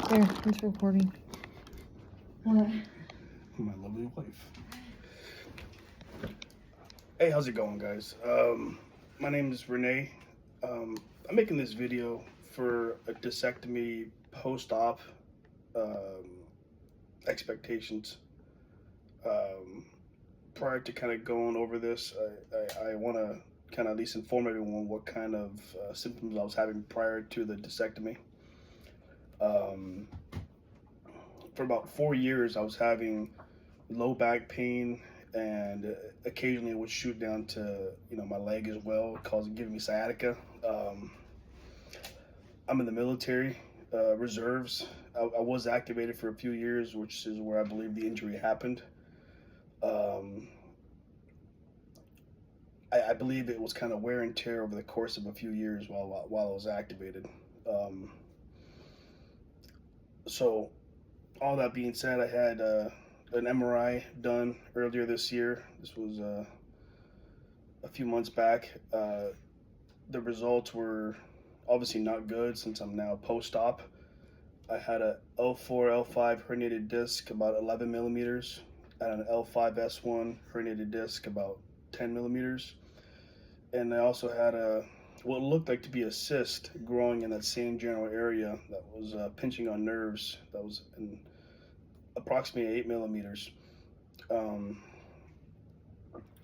There, it's recording. My lovely wife. Hey, how's it going, guys? My name is Renee. I'm making this video for a discectomy post-op expectations. Prior to kind of going over this, I want to kind of at least inform everyone what kind of symptoms I was having prior to the discectomy. For about 4 years, I was having low back pain, and occasionally it would shoot down to my leg as well, giving me sciatica. I'm in the military reserves. I was activated for a few years, which is where I believe the injury happened. I believe it was kind of wear and tear over the course of a few years while I was activated. So all that being said, I had an MRI done earlier this year. This was a few months back. The results were obviously not good since I'm now post-op. I had a L4, L5 herniated disc about 11 millimeters, and an L5S1 herniated disc about 10 millimeters. And I also had what looked like to be a cyst growing in that same general area that was pinching on nerves. That was in approximately 8 millimeters. I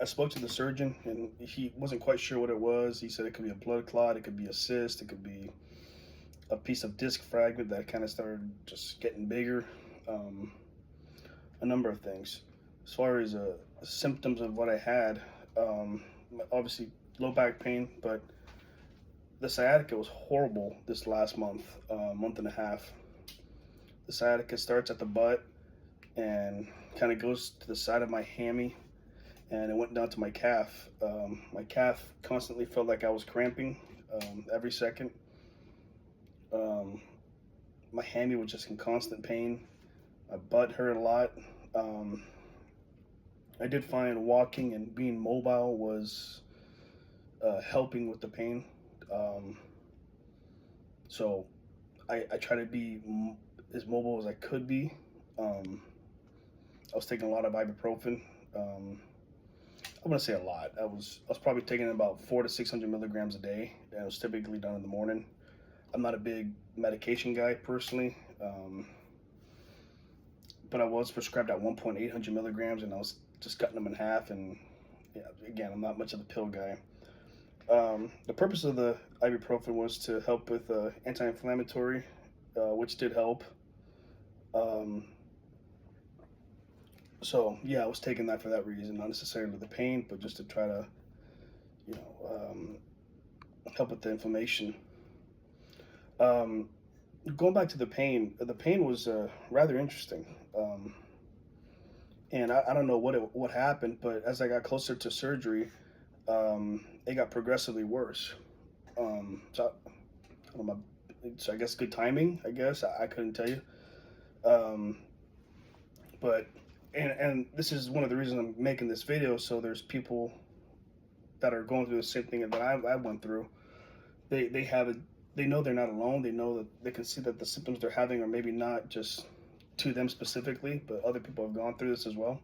spoke to the surgeon, and he wasn't quite sure what it was. He said it could be a blood clot, it could be a cyst, it could be a piece of disc fragment that kind of started just getting bigger. A number of things. As far as symptoms of what I had, obviously low back pain, but the sciatica was horrible this last month and a half. The sciatica starts at the butt and kind of goes to the side of my hammy, and it went down to my calf. My calf constantly felt like I was cramping every second. My hammy was just in constant pain. My butt hurt a lot. I did find walking and being mobile was helping with the pain. So I try to be as mobile as I could be. I was taking a lot of ibuprofen. I'm gonna say a lot. I was probably taking about 400 to 600 milligrams a day, and it was typically done in the morning. I'm not a big medication guy personally, but I was prescribed at 1.800 milligrams, and I was just cutting them in half. And yeah, again, I'm not much of a pill guy. The purpose of the ibuprofen was to help with anti-inflammatory, which did help. So yeah, I was taking that for that reason, not necessarily the pain, but just to try to, help with the inflammation. Going back to the pain was rather interesting. And I don't know what happened, but as I got closer to surgery, it got progressively worse. So I don't know, so I guess good timing. I guess I couldn't tell you. But and this is one of the reasons I'm making this video. So there's people that are going through the same thing that I went through. They have it. They know they're not alone. They know that they can see that the symptoms they're having are maybe not just to them specifically, but other people have gone through this as well.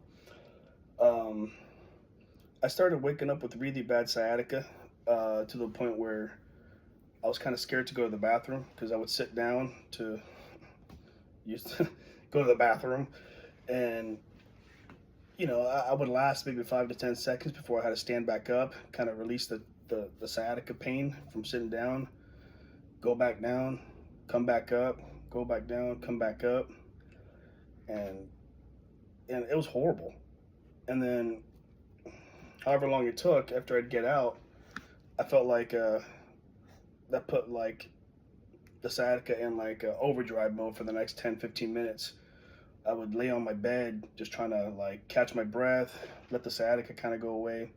I started waking up with really bad sciatica to the point where I was kind of scared to go to the bathroom, because I would sit down to go to the bathroom, and I would last maybe 5 to 10 seconds before I had to stand back up, kind of release the sciatica pain from sitting down, go back down, come back up, go back down, come back up, and it was horrible. And then, however long it took, after I'd get out, I felt like that put like the sciatica in like overdrive mode for the next 10-15 minutes. I would lay on my bed just trying to like catch my breath, let the sciatica kind of go away.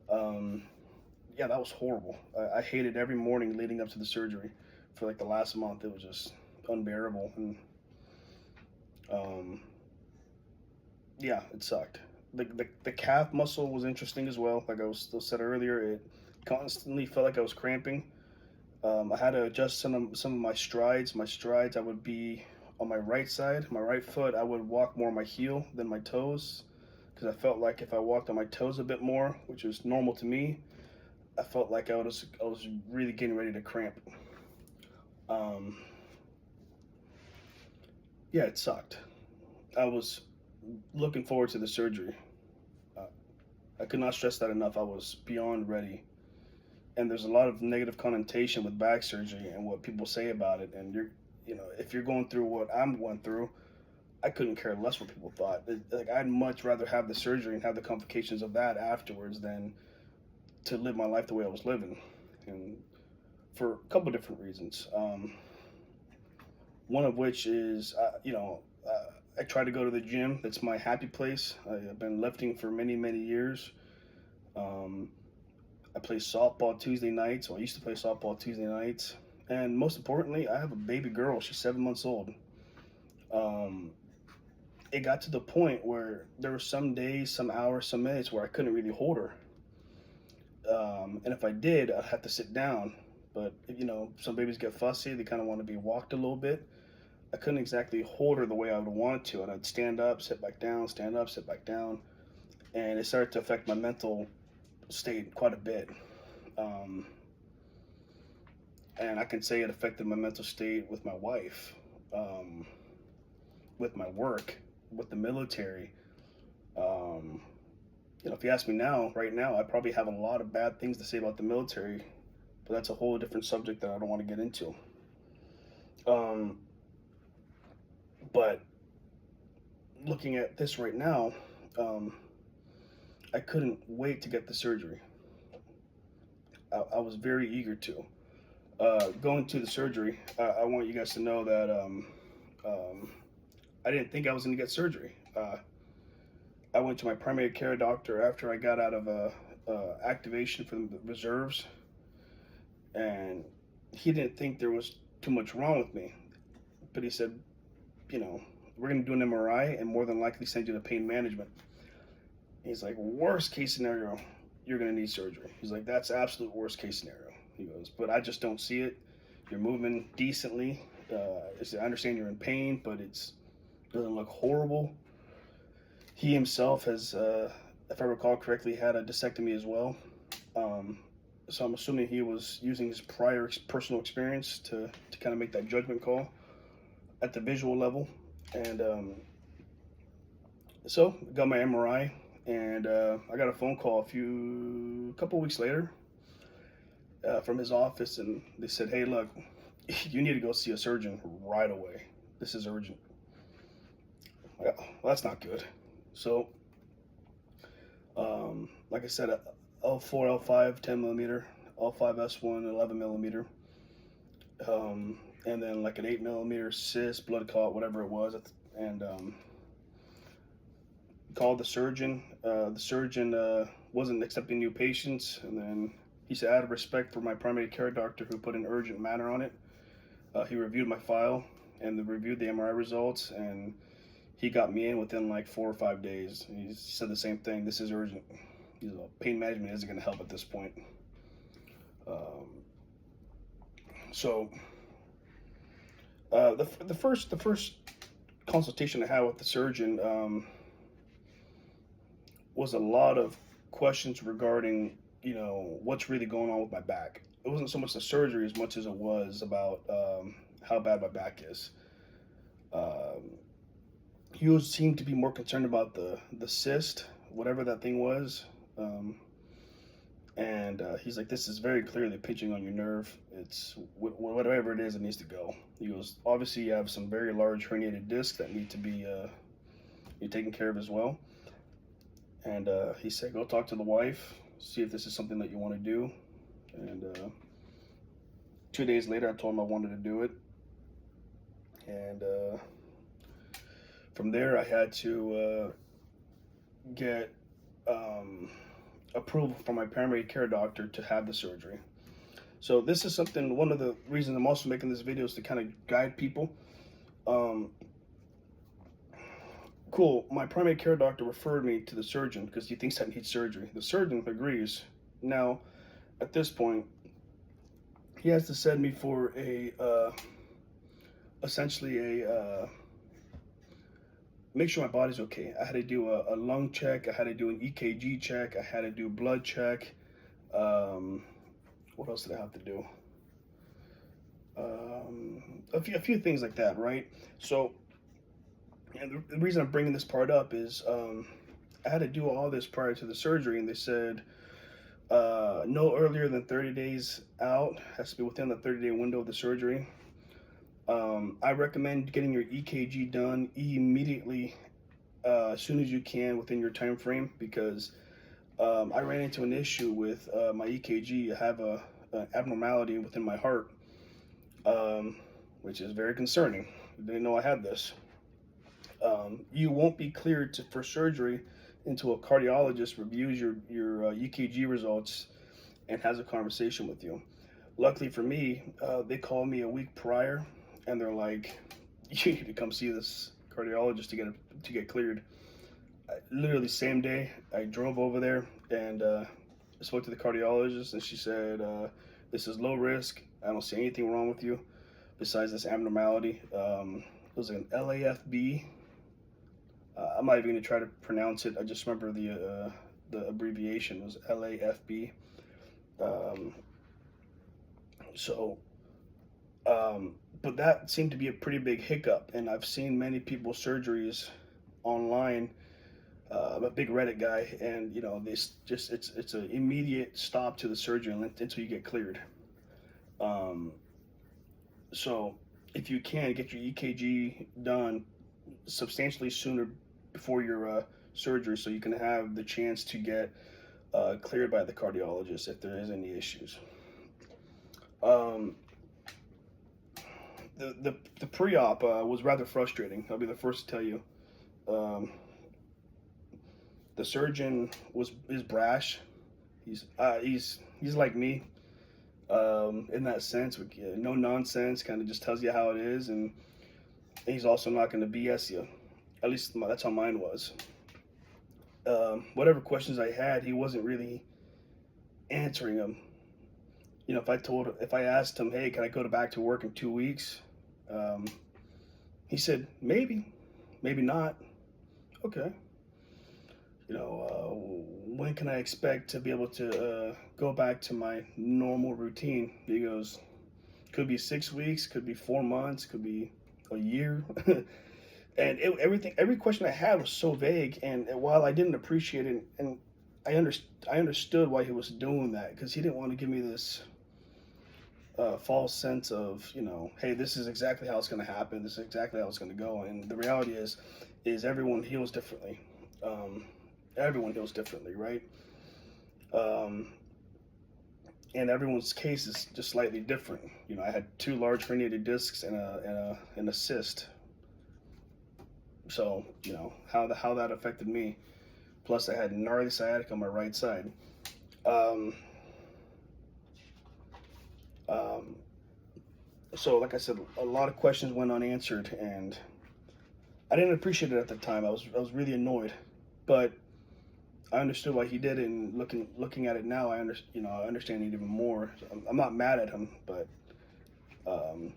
Yeah, that was horrible. I hated every morning leading up to the surgery for like the last month. It was just unbearable. And yeah, it sucked. The calf muscle was interesting as well. Like I was still said earlier, it constantly felt like I was cramping. I had to adjust some of my strides. My strides, I would be on my right side, my right foot, I would walk more on my heel than my toes, because I felt like if I walked on my toes a bit more, which was normal to me, I felt like I was really getting ready to cramp. Um, yeah, it sucked. I was looking forward to the surgery. Uh, I could not stress that enough. I was beyond ready. And there's a lot of negative connotation with back surgery and what people say about it. And if you're going through what I'm going through, I couldn't care less what people thought. Like, I'd much rather have the surgery and have the complications of that afterwards than to live my life the way I was living, and for a couple different reasons. One of which is, I try to go to the gym. That's my happy place. I've been lifting for many, many years. Um, I play softball Tuesday nights, or I used to play softball Tuesday nights. And most importantly, I have a baby girl. She's 7 months old. Um, it got to the point where there were some days, some hours, some minutes where I couldn't really hold her. And if I did, I'd have to sit down. But, some babies get fussy. They kind of want to be walked a little bit. I couldn't exactly hold her the way I would want to. And I'd stand up, sit back down, stand up, sit back down. And it started to affect my mental state quite a bit. And I can say it affected my mental state with my wife, with my work, with the military. If you ask me now, right now, I probably have a lot of bad things to say about the military, but that's a whole different subject that I don't want to get into. But looking at this right now, I couldn't wait to get the surgery. I was very eager to. Going to the surgery, I want you guys to know that I didn't think I was going to get surgery. I went to my primary care doctor after I got out of activation for the reserves, and he didn't think there was too much wrong with me. But he said, we're going to do an MRI and more than likely send you to pain management. He's like, worst case scenario, you're going to need surgery. He's like, that's absolute worst case scenario. He goes, but I just don't see it. You're moving decently. I understand you're in pain, but it doesn't look horrible. He himself has, if I recall correctly, had a discectomy as well. So I'm assuming he was using his prior personal experience to kind of make that judgment call at the visual level. And so got my MRI, and I got a phone call a couple weeks later from his office, and they said, hey, look, you need to go see a surgeon right away. This is urgent. Well, that's not good. So, like I said, L4, L5, 10 millimeter, L5S1, 11 millimeter, and then like an 8 millimeter cyst, blood clot, whatever it was, and called the surgeon. The surgeon wasn't accepting new patients, and then he said, out of respect for my primary care doctor who put an urgent matter on it, he reviewed my file and reviewed the MRI results, and he got me in within like 4 or 5 days. He said the same thing. This is urgent. Pain management isn't going to help at this point. So the first consultation I had with the surgeon was a lot of questions regarding what's really going on with my back. It wasn't so much the surgery as much as it was about how bad my back is. He seemed to be more concerned about the cyst, whatever that thing was. And he's like, this is very clearly pinching on your nerve. It's whatever it is, it needs to go. He goes, obviously you have some very large herniated discs that need to be taken care of as well. And he said, go talk to the wife, see if this is something that you want to do. And 2 days later, I told him I wanted to do it. And from there, I had to get approval from my primary care doctor to have the surgery. So this is something, one of the reasons I'm also making this video is to kind of guide people. Cool, my primary care doctor referred me to the surgeon because he thinks I need surgery. The surgeon agrees. Now, at this point, he has to send me for a essentially a make sure my body's okay. I had to do a lung check. I had to do an EKG check. I had to do blood check. Um, what else did I have to do? A few things like that, right? So, and the reason I'm bringing this part up is I had to do all this prior to the surgery, and they said no earlier than 30 days out, has to be within the 30-day window of the surgery. I recommend getting your EKG done immediately, as soon as you can within your time frame, because I ran into an issue with my EKG. I have an abnormality within my heart, which is very concerning. I didn't know I had this. You won't be cleared for surgery until a cardiologist reviews your EKG results and has a conversation with you. Luckily for me, they called me a week prior, and they're like, "You need to come see this cardiologist to get cleared." Literally same day, I drove over there and spoke to the cardiologist, and she said, "This is low risk. I don't see anything wrong with you besides this abnormality." It was an LAFB. I'm not even gonna try to pronounce it. I just remember the abbreviation was LAFB. Um, so, but that seemed to be a pretty big hiccup, and I've seen many people's surgeries online. I'm a big Reddit guy, and you know, this just it's an immediate stop to the surgery until you get cleared. Um, so, if you can get your EKG done substantially sooner before your surgery, so you can have the chance to get cleared by the cardiologist if there is any issues. Um, the pre-op was rather frustrating. I'll be the first to tell you. Um, the surgeon is brash. He's like me, in that sense, with no nonsense. Kind of just tells you how it is, and he's also not going to BS you. At least that's how mine was. Whatever questions I had, he wasn't really answering them. You know, if I asked him, "Hey, can I go back to work in 2 weeks?" Um, he said, "Maybe, maybe not." Okay. You know, when can I expect to be able to go back to my normal routine? He goes, "Could be 6 weeks, could be 4 months, could be a year." Every question I had was so vague. And while I didn't appreciate it, and I understood why he was doing that, because he didn't want to give me this false sense of, you know, hey, this is exactly how it's going to happen. This is exactly how it's going to go. And the reality is everyone heals differently. Everyone heals differently, right? Um, and everyone's case is just slightly different. You know, I had 2 large herniated discs and a cyst. So, you know, how that affected me. Plus, I had gnarly sciatica on my right side. Um, um, so, like I said, a lot of questions went unanswered, and I didn't appreciate it at the time. I was really annoyed, but I understood why he did it. And looking at it now, I understand it even more. So I'm not mad at him, but um,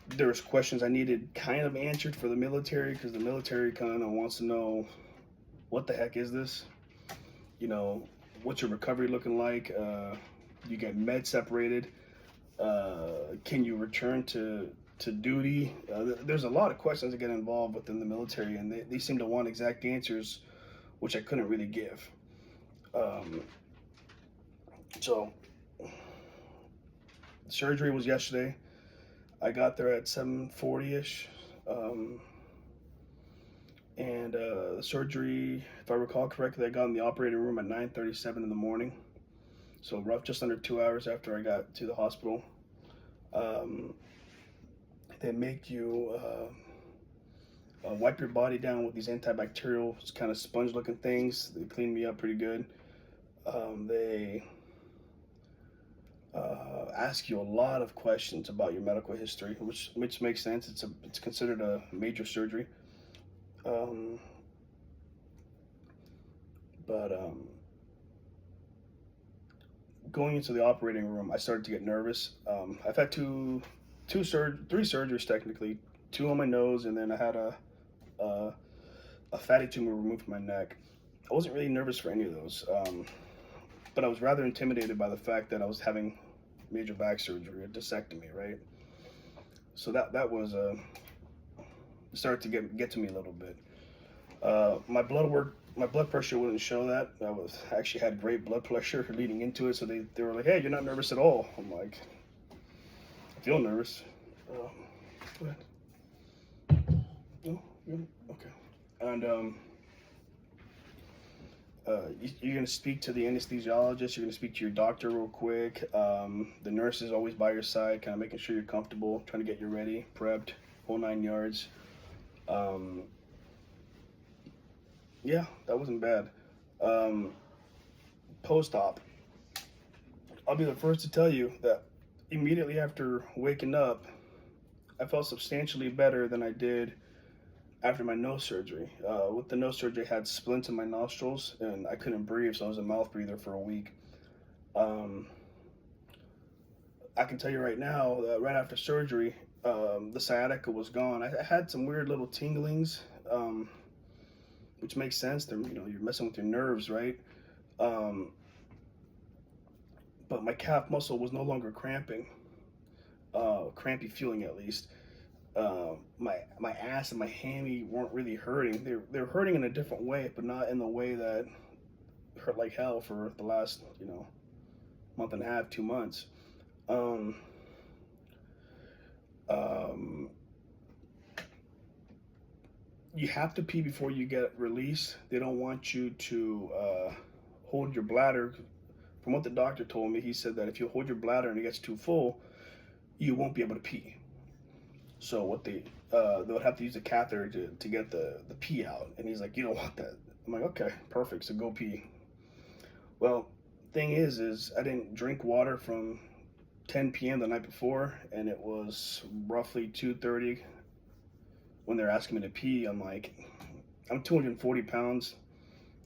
there's questions I needed kind of answered for the military, because the military kind of wants to know, what the heck is this? You know, what's your recovery looking like? You get med separated. Can you return to duty? There's a lot of questions that get involved within the military, and they seem to want exact answers, which I couldn't really give. Um, so, surgery was yesterday. I got there at 7:40ish, and the surgery, if I recall correctly, I got in the operating room at 9:37 in the morning. So just under 2 hours after I got to the hospital. Um, they make you wipe your body down with these antibacterial kind of sponge-looking things. They cleaned me up pretty good. They ask you a lot of questions about your medical history, which makes sense. It's considered a major surgery. Um, but Going into the operating room, I started to get nervous. I've had two three surgeries technically, two on my nose, and then I had a, a fatty tumor removed from my neck. I wasn't really nervous for any of those, but I was rather intimidated by the fact that I was having major back surgery, a discectomy, right? So that was started to get to me a little bit. My blood pressure wouldn't show that. I actually had great blood pressure leading into it, so they were like, "Hey, you're not nervous at all." I'm like, "I feel nervous." Go ahead. No, okay. And you're gonna speak to the anesthesiologist. You're gonna speak to your doctor real quick. The nurse is always by your side, kind of making sure you're comfortable, trying to get you ready, prepped, whole 9 yards. Yeah, that wasn't bad. Post-op, I'll be the first to tell you that immediately after waking up, I felt substantially better than I did after my nose surgery. With the nose surgery, I had splints in my nostrils and I couldn't breathe, so I was a mouth breather for a week. I can tell you right now that right after surgery, the sciatica was gone. I had some weird little tinglings, which makes sense. You're messing with your nerves, right? But my calf muscle was no longer cramping, crampy feeling at least. My ass and my hammy weren't really hurting. They're hurting in a different way, but not in the way that hurt like hell for the last month and a half, 2 months. You have to pee before you get released. They don't want you to hold your bladder. From what the doctor told me, he said that if you hold your bladder and it gets too full, you won't be able to pee. So what they would have to use a catheter to get the pee out. And he's like, you don't want that. I'm like, okay, perfect. So go pee. Well, thing is I didn't drink water from 10 p.m. the night before, and it was roughly 2:30 when they're asking me to pee. I'm like, I'm 240 pounds.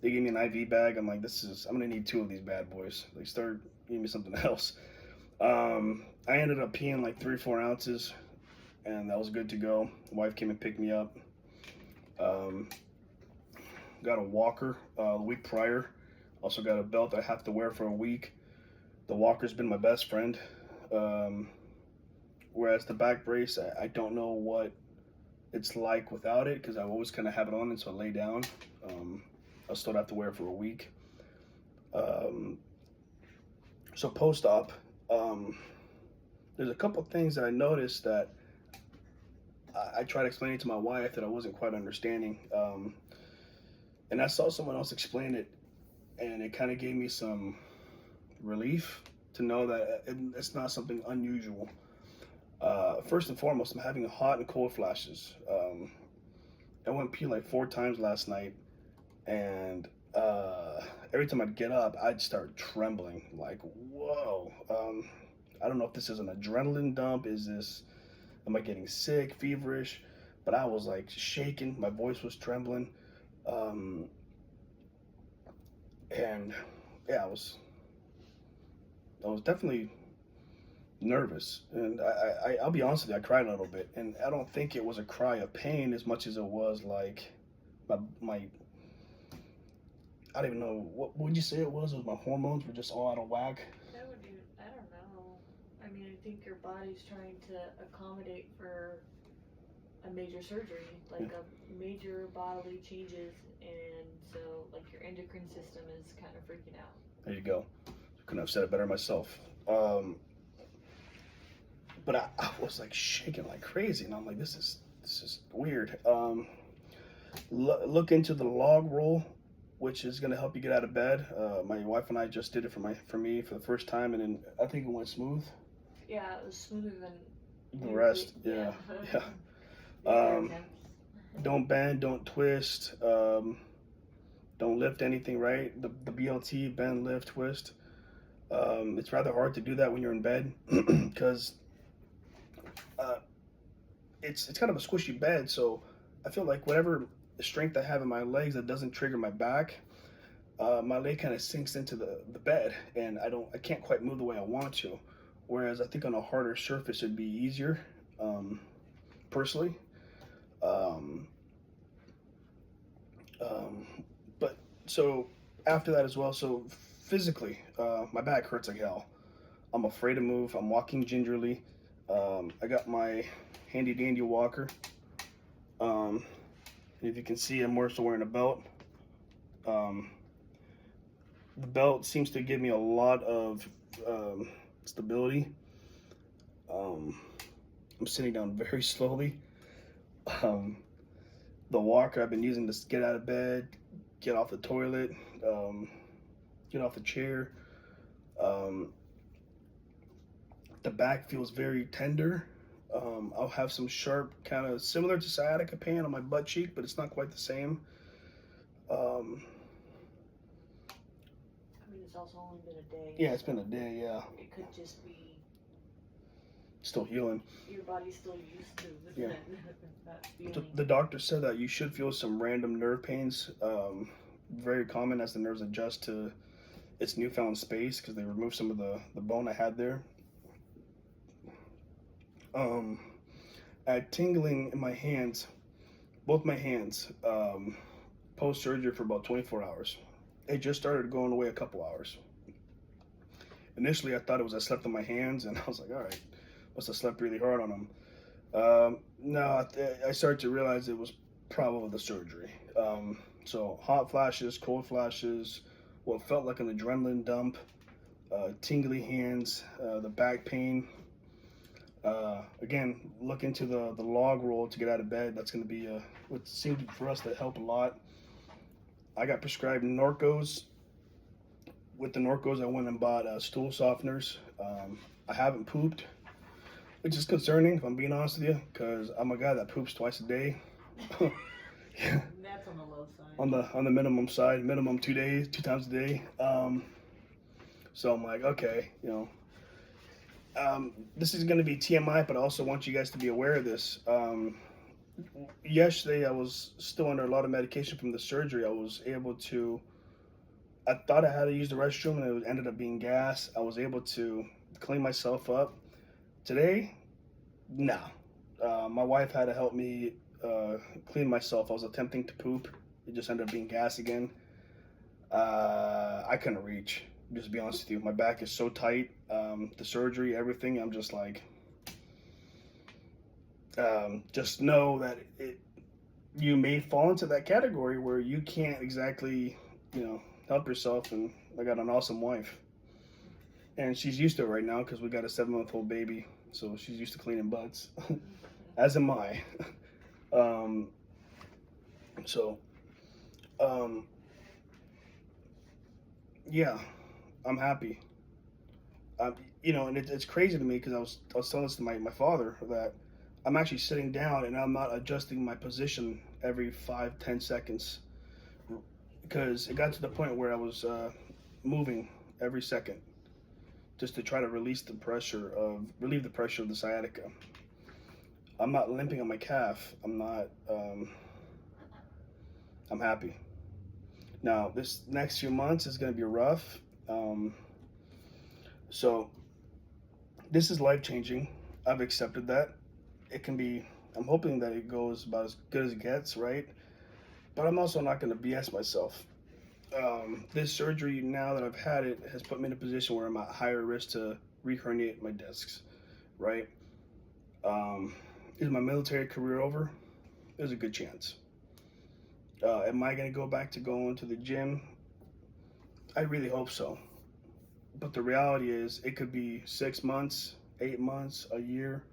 They gave me an IV bag. I'm like, I'm gonna need two of these bad boys. They started giving me something else. I ended up peeing like 3-4 ounces, and that was good to go. The wife came and picked me up. Got a walker the week prior. Also got a belt I have to wear for a week. The walker's been my best friend. Whereas the back brace, I don't know what it's like without it, because I always kind of have it on until I lay down. I'll still have to wear it for a week. So post-op, there's a couple things that I noticed that I tried explaining to my wife that I wasn't quite understanding. And I saw someone else explain it, and it kind of gave me some relief to know that it's not something unusual. First and foremost, I'm having hot and cold flashes. I went pee like 4 times last night, and every time I'd get up, I'd start trembling. Like, whoa. I don't know if this is an adrenaline dump. Am I getting sick, feverish? But I was like shaking. My voice was trembling. And yeah, I was definitely nervous. And I'll be honest with you, I cried a little bit. And I don't think it was a cry of pain as much as it was like my I don't even know, what would you say it was? It was my hormones were just all out of whack. I don't know. I mean, I think your body's trying to accommodate for a major surgery, like a major bodily changes, and so like your endocrine system is kind of freaking out. There you go. Couldn't have said it better myself. But I was like shaking like crazy, and I'm like, this is weird. Look into the log roll, which is gonna help you get out of bed. My wife and I just did it for me for the first time, and then I think it went smooth. Yeah, it was smoother than the rest. Yeah, yeah. Don't bend, don't twist, don't lift anything. Right, the BLT, bend, lift, twist. It's rather hard to do that when you're in bed because it's kind of a squishy bed, so I feel like whatever strength I have in my legs that doesn't trigger my back, my leg kind of sinks into the bed, and I can't quite move the way I want to. Whereas I think on a harder surface it'd be easier. personally. But so after that as well, so physically, my back hurts like hell. I'm afraid to move. I'm walking gingerly. I got my handy dandy walker. If you can see, I'm also wearing a belt. The belt seems to give me a lot of stability. I'm sitting down very slowly. The walker I've been using to get out of bed, get off the toilet, get off the chair. The back feels very tender. I'll have some sharp, kind of similar to sciatica pain on my butt cheek, but it's not quite the same. I mean, it's also only been a day. Yeah, it's been a day, yeah. It could just be Still healing. your body's still used to Yeah. that feeling. The doctor said that you should feel some random nerve pains. Very common as the nerves adjust to its newfound space because they removed some of the bone I had there. I had tingling in my hands, both my hands, post-surgery for about 24 hours. It just started going away a couple hours. Initially, I thought it was I slept on my hands, and I was like, all right, must have slept really hard on them. No, I started to realize it was probably the surgery. So hot flashes, cold flashes, what felt like an adrenaline dump, tingly hands, the back pain. Again, look into the log roll to get out of bed. That's going to be what seemed for us to help a lot. I got prescribed Norcos. With the Norcos, I went and bought stool softeners. I haven't pooped, which is concerning, if I'm being honest with you, because I'm a guy that poops twice a day. Yeah. That's on the low side. On the minimum side, minimum 2 times a day. So I'm like, okay, this is going to be TMI, but I also want you guys to be aware of this. Yesterday, I was still under a lot of medication from the surgery. I thought I had to use the restroom, and it ended up being gas. I was able to clean myself up. Today, no. My wife had to help me clean myself. I was attempting to poop. It just ended up being gas again. I couldn't reach. Just to be honest with you, my back is so tight. The surgery, everything. I'm just like, just know that you may fall into that category where you can't exactly, help yourself. And I got an awesome wife, and she's used to it right now because we got a 7-month-old baby, so she's used to cleaning butts, as am I. Yeah, I'm happy. And it's crazy to me because I was telling this to my father that I'm actually sitting down and I'm not adjusting my position every 5-10 seconds because it got to the point where I was moving every second just to try to relieve the pressure of the sciatica. I'm not limping on my calf. I'm happy. Now, this next few months is going to be rough. So this is life-changing. I've accepted that. I'm hoping that it goes about as good as it gets, right? But I'm also not going to BS myself. This surgery, now that I've had it, has put me in a position where I'm at higher risk to re-herniate my discs, right? Is my military career over? There's a good chance. Am I going to go back to going to the gym? I really hope so. But the reality is it could be 6 months, 8 months, a year,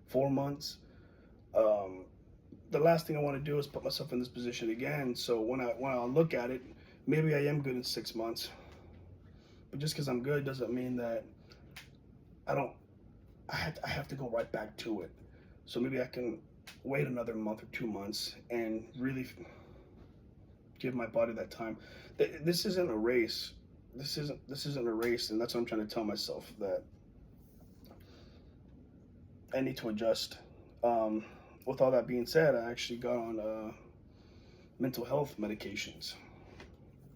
4 months. The last thing I want to do is put myself in this position again. So when I look at it, maybe I am good in 6 months. But just because I'm good doesn't mean that I have to go right back to it. So maybe I can wait another month or 2 months and really give my body that time. This isn't a race. This isn't a race, and that's what I'm trying to tell myself, that I need to adjust. With all that being said, I actually got on mental health medications.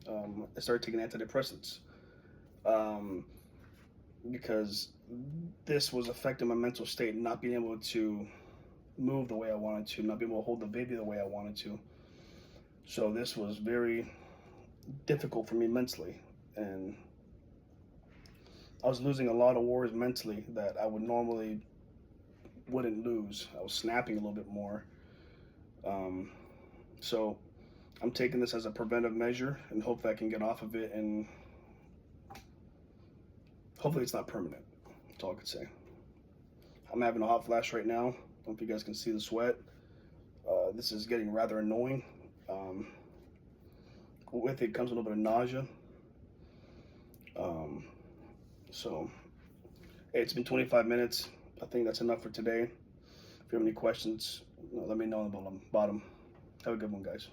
I started taking antidepressants because this was affecting my mental state, not being able to move the way I wanted to, not being able to hold the baby the way I wanted to. So this was very difficult for me mentally, and I was losing a lot of wars mentally that I would normally wouldn't lose. I was snapping a little bit more. So I'm taking this as a preventive measure and hope that I can get off of it, and hopefully it's not permanent. That's all I could say. I'm having a hot flash right now. I don't know if you guys can see the sweat. This is getting rather annoying. With it comes a little bit of nausea. So hey, it's been 25 minutes. I think that's enough for today. If you have any questions, let me know on the bottom. Have a good one, guys.